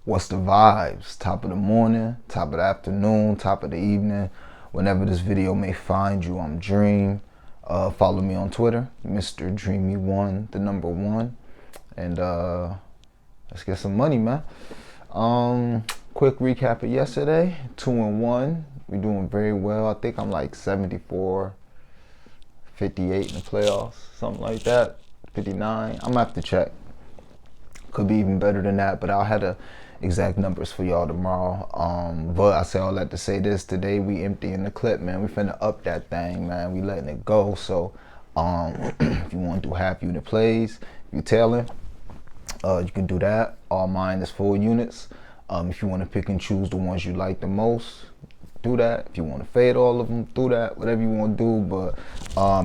What's the vibes? Top of the morning, top of the afternoon, top of the evening. Whenever this video may find you, I'm Dream. Follow me on Twitter, Mr. Dreamy1, the number 1. And let's get some money, man. Quick recap of yesterday. 2-1. We're doing very well. I think I'm like 74, 58 in the playoffs, something like that. 59. I'm gonna have to check. Could be even better than that, but I'll have the exact numbers for y'all tomorrow. But I say all that to say this: today we emptying the clip, man. We finna up that thing, man. We letting it go. So if you want to do half unit plays, if you tailing, you can do that. All mine is full units. If you want to pick and choose the ones you like the most, do that. If you want to fade all of them, do that. Whatever you want to do. But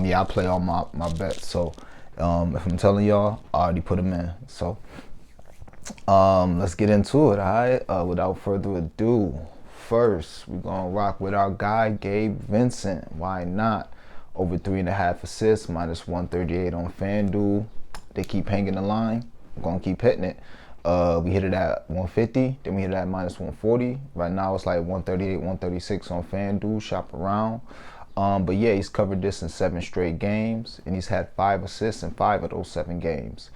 yeah, I play all my bets. So if I'm telling y'all, I already put them in. So let's get into it. All right. Without further ado, first we're gonna rock with our guy Gabe Vincent. Why not? Over 3.5 assists, minus 138 on FanDuel. They keep hanging the line. I'm gonna keep hitting it. We hit it at 150, then we hit it at minus 140. Right now it's like 138, 136 on FanDuel. Shop around. But yeah, he's covered this in 7 straight games, and he's had 5 assists in 5 of those 7 games.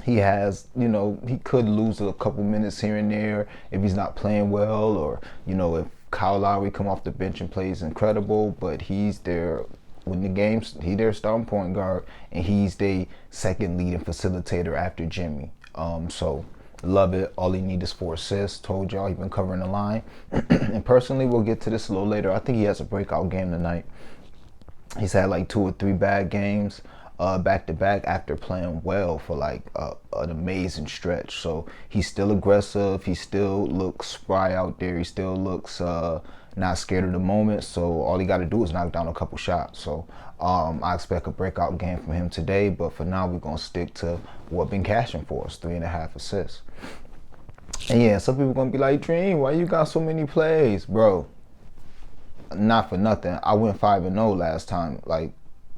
He has, he could lose a couple minutes here and there if he's not playing well, or, if Kyle Lowry come off the bench and plays incredible, but he's there when the games, he's their starting point guard, and he's the second leading facilitator after Jimmy. So love it. All he needs is 4 assists. Told y'all he's been covering the line. And personally, we'll get to this a little later. I think he has a breakout game tonight. He's had like 2 or 3 bad games back to back after playing well for like an amazing stretch. So he's still aggressive. He still looks spry out there. He still looks not scared of the moment. So all he got to do is knock down a couple shots. So I expect a breakout game from him today. But for now, we're going to stick to what been cashing for us, 3.5 assists. And yeah, some people going to be like, Dream, why you got so many plays? Bro, not for nothing. I went 5-0 last time like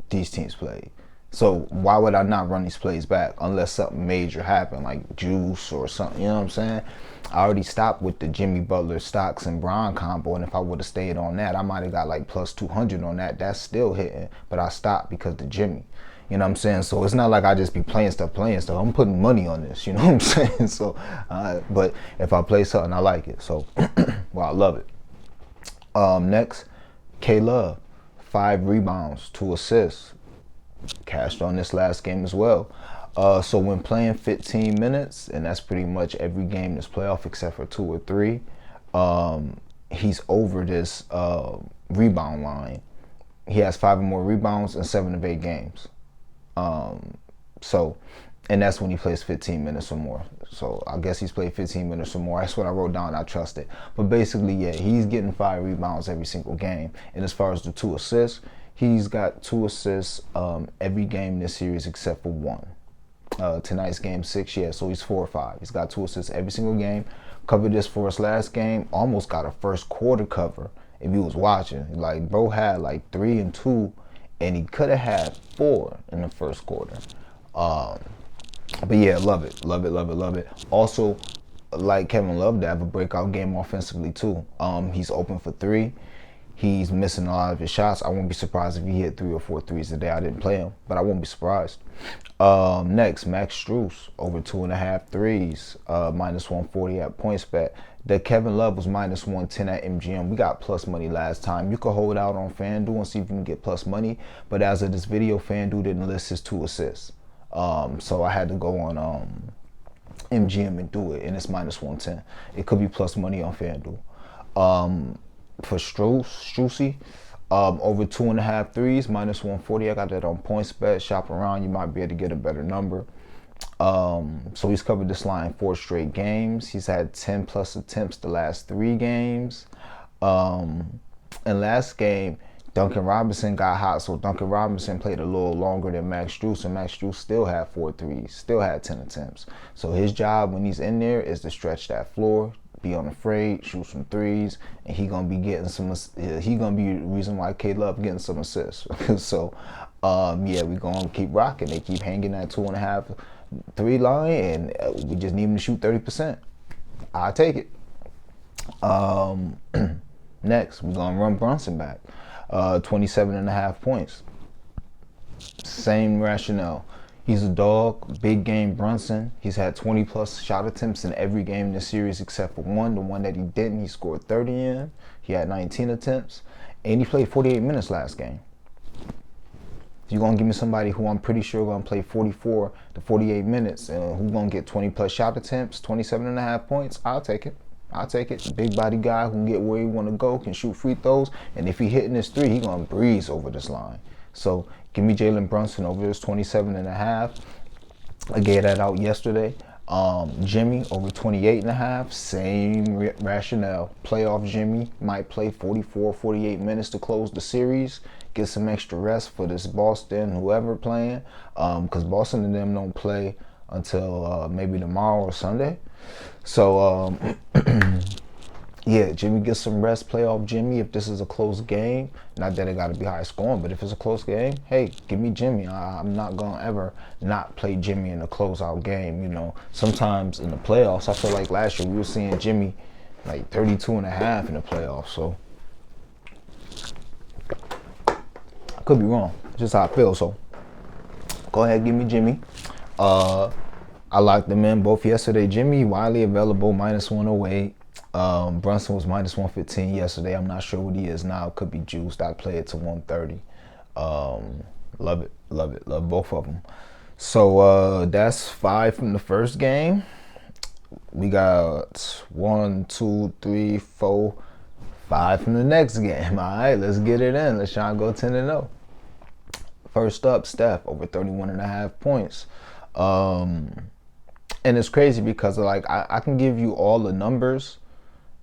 these teams played. So why would I not run these plays back unless something major happened, like juice or something, you know what I'm saying? I already stopped with the Jimmy Butler, Stocks, and Bron combo, and if I would have stayed on that, I might have got like plus 200 on that. That's still hitting, but I stopped because of Jimmy. You know what I'm saying? So it's not like I just be playing stuff. I'm putting money on this, you know what I'm saying? So, but if I play something, I like it. So, well, I love it. Next, K-Love, 5 rebounds, 2 assists. Cashed on this last game as well. So when playing 15 minutes, and that's pretty much every game this playoff except for 2 or 3, he's over this rebound line. He has 5 or more rebounds in 7 of 8 games. And that's when he plays 15 minutes or more. So I guess he's played 15 minutes or more. That's what I wrote down. I trust it. But basically, yeah, he's getting 5 rebounds every single game. And as far as the 2 assists, he's got 2 assists every game in this series except for 1. Tonight's game 6, yeah, so he's 4 or 5. He's got 2 assists every single game. Covered this for us last game. Almost got a first quarter cover if he was watching. Like, bro had like 3 and 2, and he could have had 4 in the first quarter. But yeah, love it. Love it, love it, love it. Also, like Kevin Love to have a breakout game offensively too. He's open for 3. He's missing a lot of his shots. I won't be surprised if he hit 3 or 4 threes today. I didn't play him, but I won't be surprised. Next, Max Struss, over 2.5 threes, minus 140 at PointsBet. The Kevin Love was minus 110 at MGM. We got plus money last time. You could hold out on FanDuel and see if you can get plus money. But as of this video, FanDuel didn't list his 2 assists. So I had to go on MGM and do it, and it's minus 110. It could be plus money on FanDuel. For Strussy, over 2.5 threes, minus 140. I got that on PointsBet. Shop around, you might be able to get a better number. So he's covered this line 4 straight games. He's had 10 plus attempts the last 3 games. And last game, Duncan Robinson got hot, so Duncan Robinson played a little longer than Max Struss, and Max Struss still had 4 threes, still had 10 attempts. So his job when he's in there is to stretch that floor, be unafraid, shoot some threes, and he gonna be getting some. He gonna be the reason why K-Love getting some assists. So, yeah, we gonna keep rocking. They keep hanging at 2.5 3 line, and we just need him to shoot 30%. I'll take it. Next, we're going to run Brunson back. 27.5 points. Same rationale. He's a dog, big game Brunson. He's had 20 plus shot attempts in every game in the series except for one. The one that he didn't, he scored 30 in. He had 19 attempts, and he played 48 minutes last game. If you're going to give me somebody who I'm pretty sure going to play 44 to 48 minutes and who's going to get 20 plus shot attempts, 27.5 points, I'll take it. I'll take it. Big body guy who can get where he want to go, can shoot free throws, and if he hitting his three, he going to breeze over this line. So give me Jalen Brunson over this 27.5. I gave that out yesterday. Jimmy over 28.5. Same rationale. Playoff Jimmy might play 44, 48 minutes to close the series. Get some extra rest for this Boston, whoever playing. Because Boston and them don't play until maybe tomorrow or Sunday. So, yeah, Jimmy gets some rest, playoff Jimmy. If this is a close game, not that it got to be high scoring, but if it's a close game, hey, give me Jimmy. I'm not going to ever not play Jimmy in a closeout game. You know, sometimes in the playoffs, I feel like last year we were seeing Jimmy like 32.5 in the playoffs. So, I could be wrong. It's just how I feel. So, go ahead, give me Jimmy. I locked them in both yesterday. Jimmy, widely available, minus 108. Brunson was minus 115 yesterday. I'm not sure what he is now. Could be juiced. I play it to 130. Love it. Love both of them. So that's 5 from the first game. We got 1, 2, 3, 4, 5 from the next game. All right, let's get it in. Let's try and go 10-0. First up, Steph over 31.5 points. And it's crazy because like I can give you all the numbers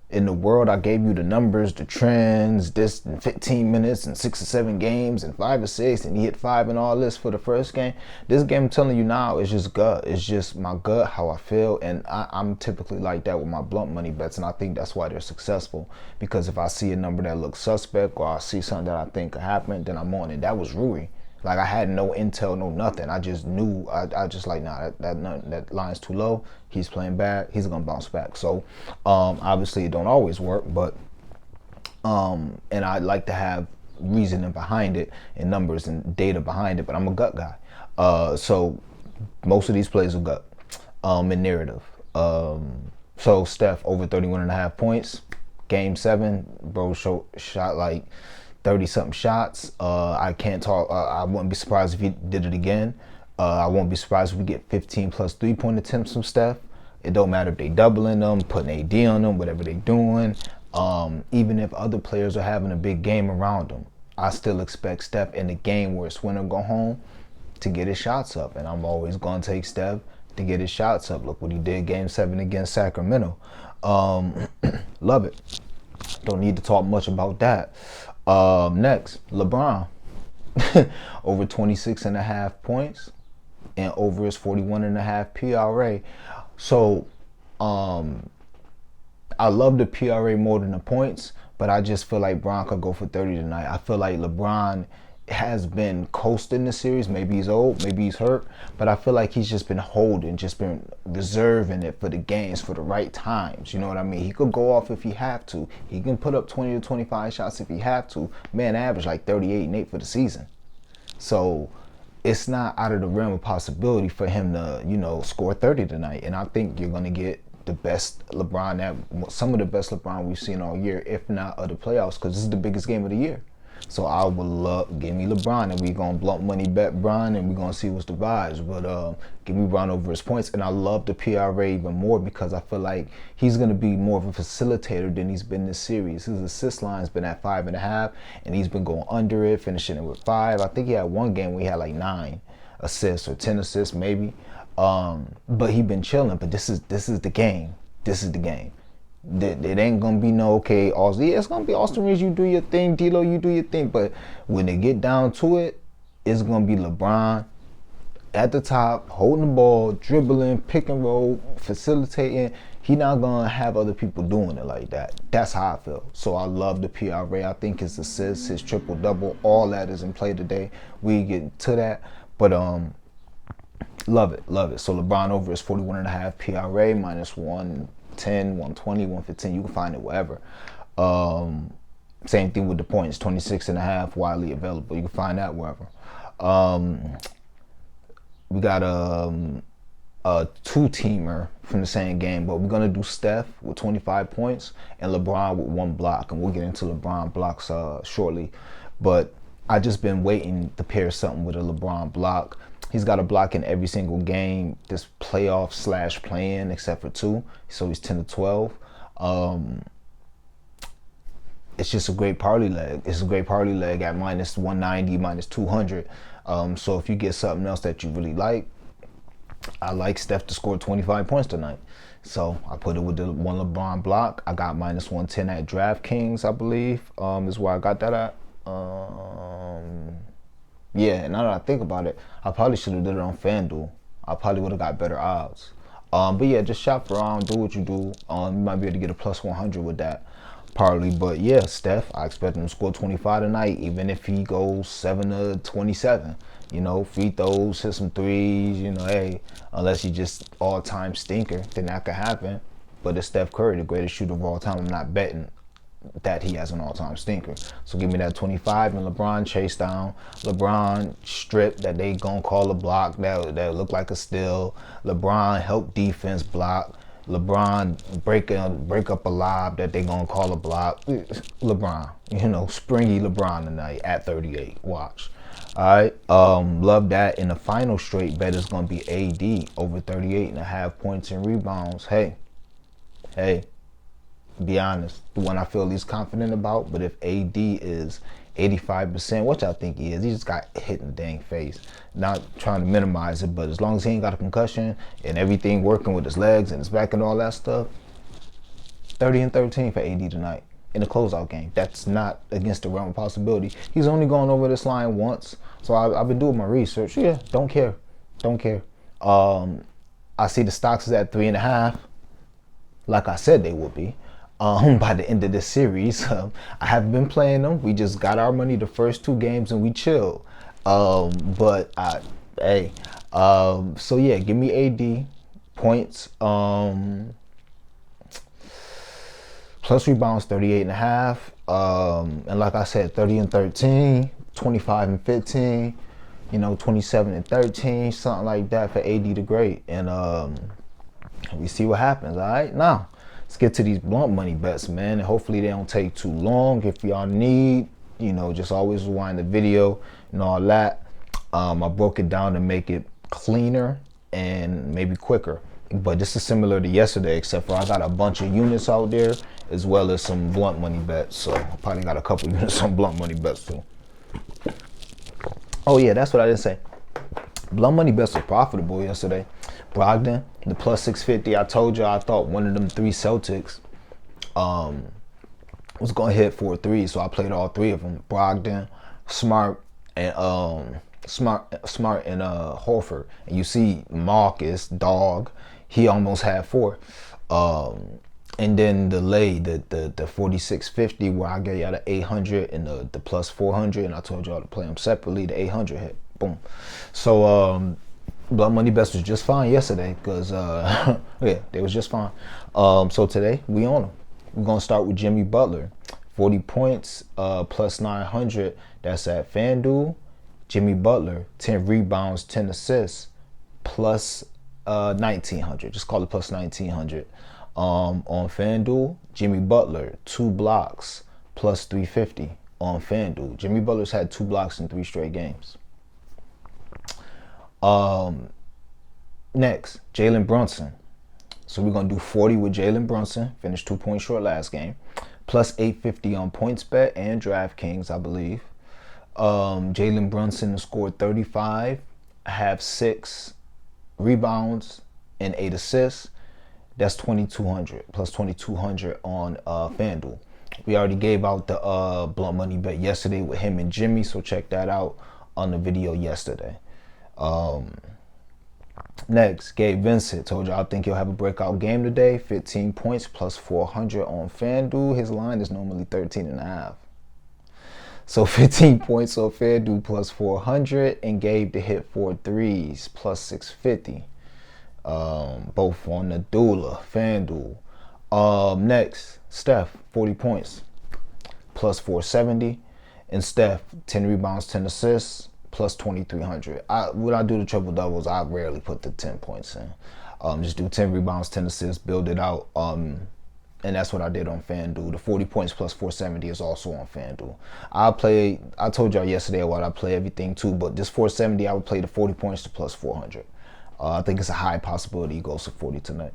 in the world. I gave you the numbers, the trends, this in 15 minutes and 6 or 7 games and 5 or 6, and he hit 5 and all this for the first game. This game, I'm telling you now, is just gut. It's just my gut, how I feel, and I'm typically like that with my blunt money bets, and I think that's why they're successful. Because if I see a number that looks suspect or I see something that I think could happen, then I'm on it. That was Rui. Like, I had no intel, no nothing. I just knew, I just like, nah, that line's too low. He's playing bad. He's going to bounce back. So, obviously, it don't always work, but, and I like to have reasoning behind it and numbers and data behind it, but I'm a gut guy. So, most of these plays are gut and narrative. So, Steph, over 31.5 points. Game 7, bro shot like 30-something shots. I can't talk. I wouldn't be surprised if he did it again. I won't be surprised if we get 15 plus 3-point attempts from Steph. It don't matter if they doubling them, putting AD on them, whatever they doing. Even if other players are having a big game around them, I still expect Steph in the game where it's win or go home to get his shots up. And I'm always going to take Steph to get his shots up. Look what he did Game 7 against Sacramento. Love it. Don't need to talk much about that. Next, LeBron. Over 26.5 points and over his 41.5 PRA. So, I love the PRA more than the points, but I just feel like Bron could go for 30 tonight. I feel like LeBron has been coasting the series. Maybe he's old, maybe he's hurt, but I feel like he's just been holding, just been reserving it for the games, for the right times. You know what I mean? He could go off if he have to. He can put up 20 to 25 shots if he have to. Man, average like 38 and 8 for the season. So it's not out of the realm of possibility for him to, you know, score 30 tonight. And I think you're going to get the best LeBron, some of the best LeBron we've seen all year, if not of the playoffs, because this is the biggest game of the year. So I would love, give me LeBron, and we're going to blunt money bet Bron, and we're going to see what's the vibes. But give me Bron over his points. And I love the PRA even more because I feel like he's going to be more of a facilitator than he's been this series. His assist line's been at 5.5, and he's been going under it, finishing it with 5. I think he had one game where he had like 9 assists or 10 assists maybe. But he been chilling. But this is the game. This is the game. It ain't gonna be no okay, Austin. Yeah, it's gonna be Austin Reeves, you do your thing, D'Lo, you do your thing. But when they get down to it, it's gonna be LeBron at the top, holding the ball, dribbling, pick and roll, facilitating. He not gonna have other people doing it like that. That's how I feel. So I love the PRA. I think his assists, his triple double, all that is in play today. We get to that, but Love it, love it. So LeBron over is 41.5 PRA, minus 110, 120, 115. You can find it wherever. Same thing with the points, 26.5, widely available. You can find that wherever. We got a two-teamer from the same game, but we're gonna do Steph with 25 points and LeBron with 1 block, and we'll get into LeBron blocks shortly. But I just been waiting to pair something with a LeBron block. He's got a block in every single game this playoff / play-in, except for 2. So he's 10 to 12. It's just a great party leg. It's a great party leg at minus 190, minus 200. So if you get something else that you really like, I like Steph to score 25 points tonight. So I put it with the 1 LeBron block. I got minus 110 at DraftKings, I believe, is where I got that at. Yeah, and now that I think about it, I probably should have did it on FanDuel. I probably would have got better odds. But yeah, just shop around, do what you do. You might be able to get a plus 100 with that parlay. But yeah, Steph, I expect him to score 25 tonight, even if he goes 7 to 27. You know, free throws, hit some threes, you know, hey, unless you just all-time stinker, then that could happen. But it's Steph Curry, the greatest shooter of all time. I'm not betting that he has an all-time stinker. So give me that 25 and LeBron chase down. LeBron strip that they gonna call a block that look like a steal. LeBron help defense block. LeBron break up a lob that they gonna call a block. LeBron, you know, springy LeBron tonight at 38. Watch. All right, love that. And the final straight bet is gonna be AD over 38.5 points and rebounds. Hey, be honest, the one I feel least confident about. But if AD is 85%, which I think he is, he just got hit in the dang face. Not trying to minimize it, but as long as he ain't got a concussion and everything working with his legs and his back and all that stuff, 30 and 13 for AD tonight in the closeout game. That's not against the realm of possibility. He's only gone over this line once, so I've been doing my research. Yeah, don't care. I see the stocks is at 3.5, like I said they would be. By the end of this series, I haven't been playing them. We just got our money the first 2 games and we chilled. So yeah, give me AD points. Plus rebounds 38.5. And like I said, 30 and 13, 25 and 15, you know, 27 and 13, something like that for AD the Great. And we see what happens. All right, now let's get to these blunt money bets, man, and hopefully they don't take too long. If y'all need, you know, just always rewind the video and all that. I broke it down to make it cleaner and maybe quicker. But this is similar to yesterday, except for I got a bunch of units out there as well as some blunt money bets. So I probably got a couple units on blunt money bets too. Oh yeah, that's what I didn't say. Blunt money bets were profitable yesterday. Brogdon, the plus 650. I told you I thought one of them 3 Celtics was gonna hit 4 threes, so I played all 3 of them. Brogdon, Smart, and Horford. And you see Marcus, dog, he almost had 4. And then the 4650 where I gave y'all the 800 and the plus 400, and I told y'all to play them separately. The 800 hit, boom. So blunt money bets was just fine yesterday because yeah, they was just fine. So today we on them. We're gonna start with Jimmy Butler, 40 points, plus 900. That's at FanDuel. Jimmy Butler, 10 rebounds, 10 assists, plus 1900. Just call it plus 1900. On FanDuel, Jimmy Butler, 2 blocks, plus 350 on FanDuel. Jimmy Butler's had 2 blocks in 3 straight games. Next, Jalen Brunson. So we're going to do 40 with Jalen Brunson. Finished 2 points short last game. Plus 850 on PointsBet and DraftKings, I believe. Jalen Brunson scored 35, have 6 rebounds and 8 assists. That's 2,200 plus 2,200 on FanDuel. We already gave out the blunt money bet yesterday with him and Jimmy, so check that out on the video yesterday. Next, Gabe Vincent. Told you I think he'll have a breakout game today. 15 points plus 400 on FanDuel. His line is normally 13.5. So 15 points on FanDuel plus 400, and Gabe to hit 4 threes plus 650. Both on the Dula, FanDuel. Next, Steph, 40 points plus 470. And Steph, 10 rebounds, 10 assists, plus 2,300. When I do the triple doubles, I rarely put the 10 points in. Just do 10 rebounds, 10 assists, build it out. And that's what I did on FanDuel. The 40 points plus 470 is also on FanDuel. I told y'all yesterday what I play everything too, but this 470, I would play the 40 points to plus 400. I think it's a high possibility he goes to 40 tonight.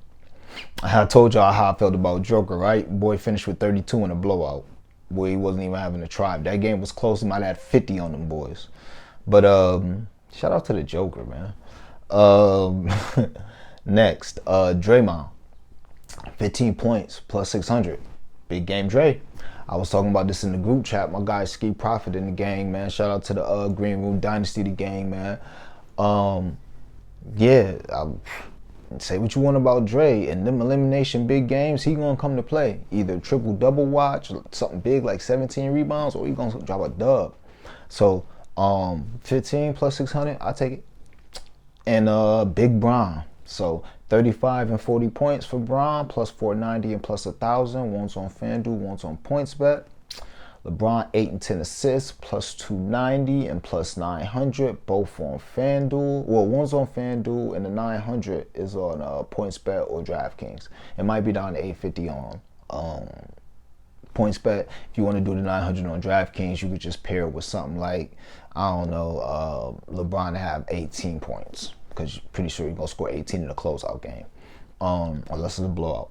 I told y'all how I felt about Joker, right? Boy finished with 32 in a blowout. Boy, he wasn't even having a try. That game was close. He might have had 50 on them boys. But shout out to the Joker, man. Next, Draymond, 15 points plus 600. Big game, Dre. I was talking about this in the group chat. My guy Ski Profit in the gang, man. Shout out to the Green Room Dynasty, the gang, man. Say what you want about Dre, and them elimination big games, he gonna come to play. Either triple double watch, something big like 17 rebounds, or he gonna drop a dub. So 15 plus 600, I take it. And big Bron, so 35 and 40 points for Bron, plus 490 and plus 1,000. One's on FanDuel, one's on PointsBet. LeBron 8 and 10 assists, plus 290 and plus 900, both on FanDuel. Well, one's on FanDuel and the 900 is on PointsBet or DraftKings. It might be down to 850 on PointsBet. If you want to do the 900 on DraftKings, you could just pair it with something like, I don't know, LeBron to have 18 points, because you're pretty sure you're going to score 18 in a closeout game, unless it's a blowout.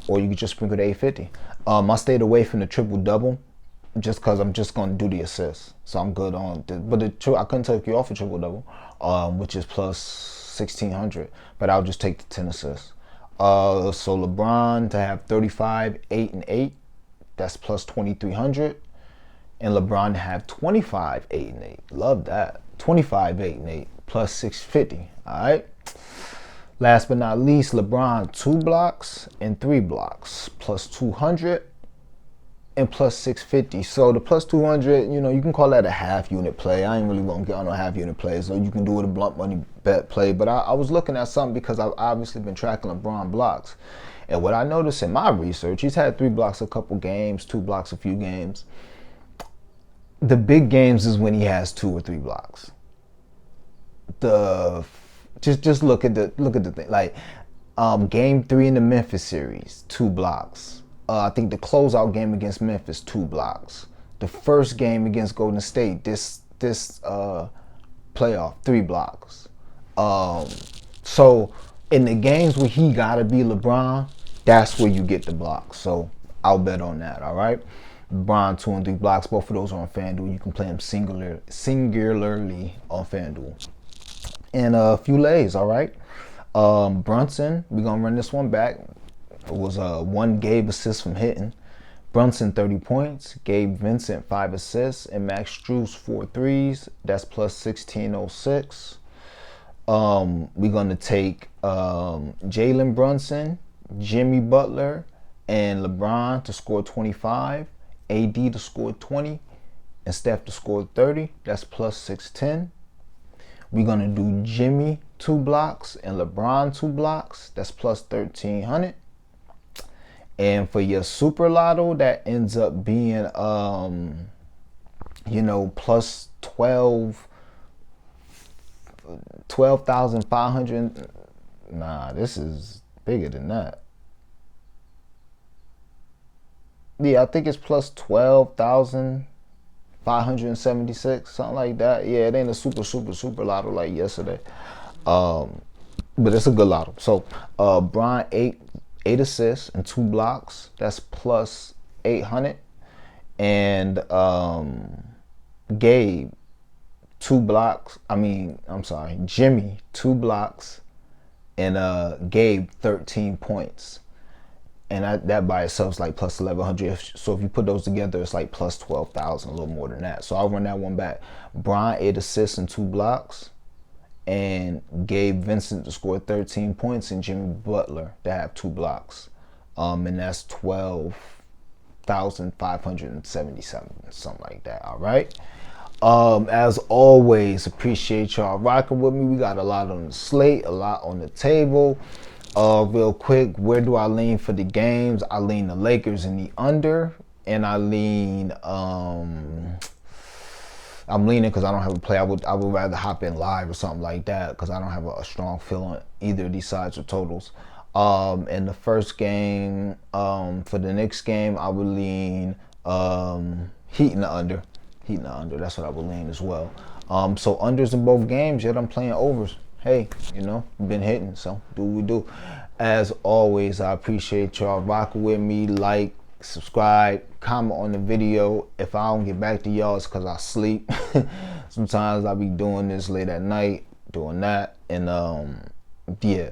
Or you could just sprinkle the 850. I stayed away from the triple-double, just because I'm just going to do the assists. So I'm good on it. But I couldn't take you off a triple-double, which is plus 1,600. But I'll just take the 10 assists. So LeBron to have 35, 8, and 8. That's plus 2,300. And LeBron to have 25, 8, and 8. Love that. 25, 8, and 8. Plus 650. All right. Last but not least, LeBron 2 blocks and 3 blocks. Plus 200. And plus 650. So the plus 200, you can call that a half unit play. I ain't really want to get on a half unit play, so you can do it a blunt money bet play. But I was looking at something because I've obviously been tracking LeBron blocks. And what I noticed in my research, he's had 3 blocks a couple games, 2 blocks a few games. The big games is when he has 2 or 3 blocks. Just look at the thing. Like game 3 in the Memphis series, 2 blocks. I think the closeout game against Memphis, 2 blocks. The first game against Golden State, this playoff, 3 blocks. So in the games where he gotta be LeBron, that's where you get the blocks. So I'll bet on that. All right. LeBron 2 and 3 blocks. Both of those are on FanDuel. You can play them singularly on FanDuel. And a few lays. All right. Brunson, we're gonna run this one back. It was 1 Gabe assist from hitting. Brunson 30 points, Gabe Vincent 5 assists, and Max Struss 4 threes. That's plus 1606. We're gonna take Jalen Brunson, Jimmy Butler, and LeBron to score 25, AD to score 20, and Steph to score 30. That's plus 610. We're gonna do Jimmy 2 blocks and LeBron 2 blocks. That's plus 1,300. And for your super lotto, that ends up being, plus 12,500. Nah, this is bigger than that. Yeah, I think it's plus 12,576, something like that. Yeah, it ain't a super lotto like yesterday. But it's a good lotto. So, Bron 8 assists and 2 blocks. That's plus 800. And Gabe 2 blocks. Jimmy 2 blocks, and Gabe 13 points. And that by itself is like plus 1,100. So if you put those together, it's like plus 12,000, a little more than that. So I'll run that one back. Bron 8 assists and 2 blocks. And Gabe Vincent to score 13 points, and Jimmy Butler to have 2 blocks. And that's 12 1,577, something like that. All right. As always, appreciate y'all rocking with me. We got a lot on the slate, a lot on the table. Real quick, where do I lean for the games? I lean the Lakers in the under, and I lean I'm leaning because I don't have a play. I would rather hop in live or something like that because I don't have a strong feeling either of these sides or totals. In the first game, for the next game, I would lean Heat in the under. Heat in the under. That's what I would lean as well. So unders in both games, yet I'm playing overs. Hey, you know, been hitting, so do what we do. As always, I appreciate y'all rocking with me. Like, subscribe, comment on the video. If I don't get back to y'all, it's because I sleep. Sometimes I be doing this late at night, doing that, and yeah.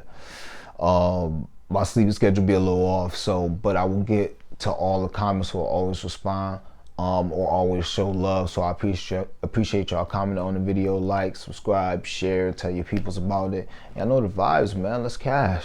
My sleeping schedule be a little off, so but I will get to all the comments, will always respond. Or always show love. So I appreciate y'all commenting on the video, like, subscribe, share, tell your peoples about it. And I know the vibes, man. Let's cash.